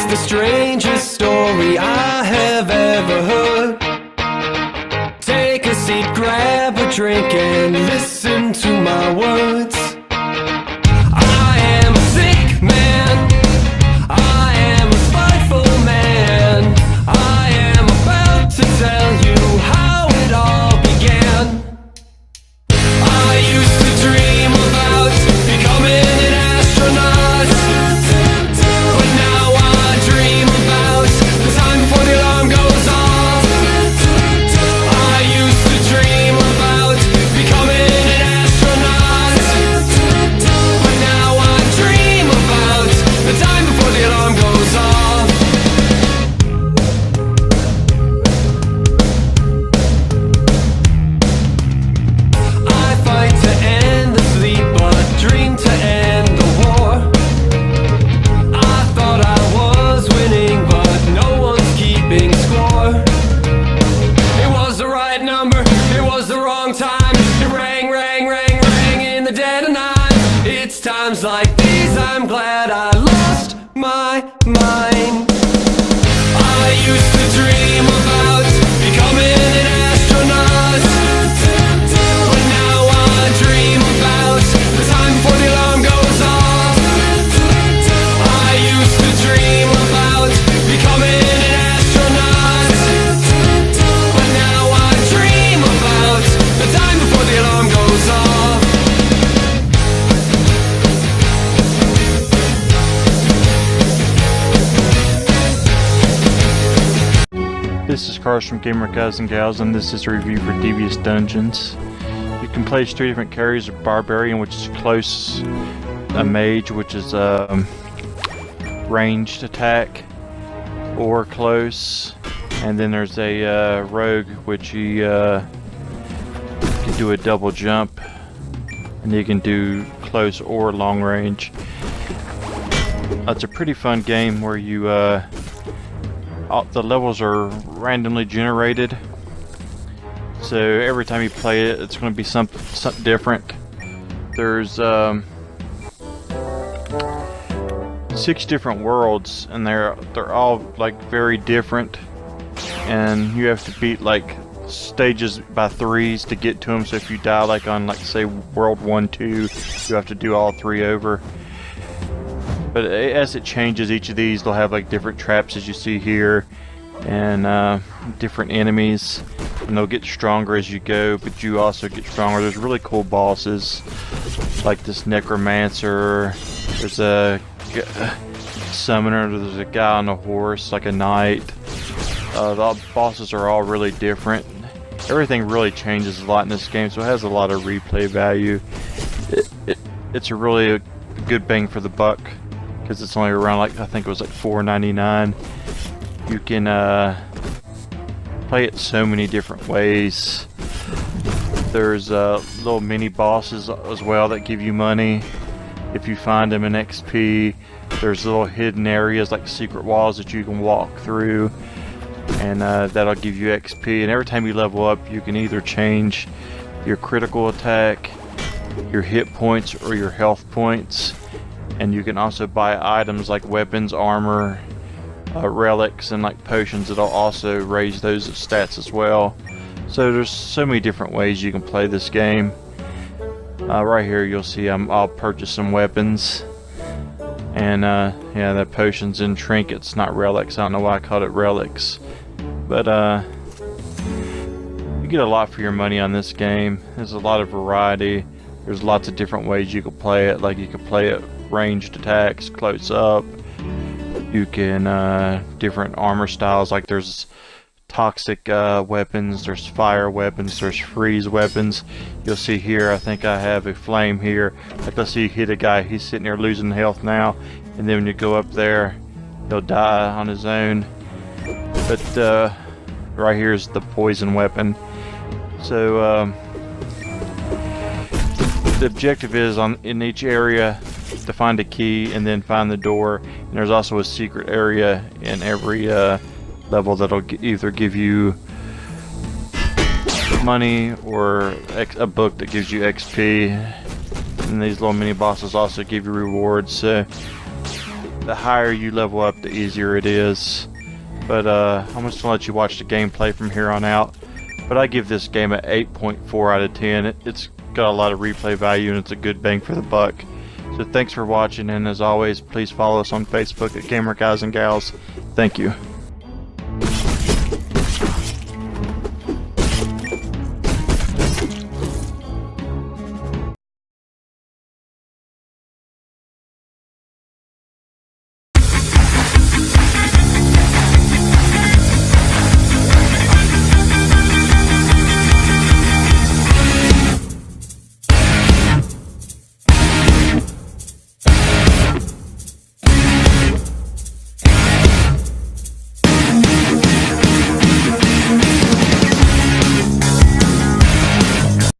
It's the strangest story I have ever heard. Take a seat, grab a drink, and listen to my words. I am a sick man. I am a spiteful man. I am about to tell you how it all began. I used to dream about becoming an astronaut, but now I dream about the time before the alarm goes off. I used to dream about becoming an astronaut, but now I dream about the time before the alarm goes off. I fight to end the sleep, but dream to end the war. I thought I was winning, but no one's keeping score. It was the right number, it was the wrong time. It rang, rang, rang, rang in the dead of night. It's times like these I'm glad I lost my mind. I used to dream about becoming an astronaut, but now I dream about the time before the alarm goes off. I used to dream about becoming an astronaut, but now I dream about the time before the alarm goes off. This is Cars from Gamer Guys and Gals, and this is a review for Devious Dungeons. You can play 3 different carries: a Barbarian, which is close, a Mage, which is ranged attack or close, and then there's a Rogue, which you can do a double jump, and you can do close or long range. It's a pretty fun game where you the levels are randomly generated, so every time you play it, it's going to be something different. There's 6 different worlds, and they're all like very different, and you have to beat like stages by 3s to get to them. So if you die like on, like, say, world 1, 2, you have to do all 3 over. But as it changes, each of these, they'll have like different traps, as you see here, and different enemies, and they'll get stronger as you go, but you also get stronger. There's really cool bosses, like this Necromancer, there's a summoner, there's a guy on a horse, like a knight. The bosses are all really different. Everything really changes a lot in this game, so it has a lot of replay value. It's a really good bang for the buck, because it's only around, like, I think it was like $4.99. You can play it so many different ways. There's little mini bosses as well that give you money if you find them in XP. There's little hidden areas like secret walls that you can walk through, and that'll give you XP. And every time you level up, you can either change your critical attack, your hit points, or your health points. And you can also buy items like weapons, armor, relics, and like potions that'll also raise those stats as well. So there's so many different ways you can play this game. Right here you'll see I'll purchase some weapons, and yeah, the potions and trinkets, not relics. I don't know why I called it relics, but you get a lot for your money on this game. There's a lot of variety. There's lots of different ways you can play it. Like, you can play it ranged attacks, close up. You can different armor styles, like there's toxic weapons, there's fire weapons, there's freeze weapons. You'll see here, I think I have a flame here. Like, let's see, you hit a guy, he's sitting there losing health now, and then when you go up there, he'll die on his own. But right here is the poison weapon. So the objective is in each area to find a key and then find the door. And there's also a secret area in every level that'll either give you money or a book that gives you XP. And these little mini bosses also give you rewards. So the higher you level up, the easier it is. But I'm just gonna let you watch the gameplay from here on out. But I give this game an 8.4 out of 10. It's got a lot of replay value and it's a good bang for the buck. So thanks for watching, and as always, please follow us on Facebook at Gamer Guys and Gals. Thank you.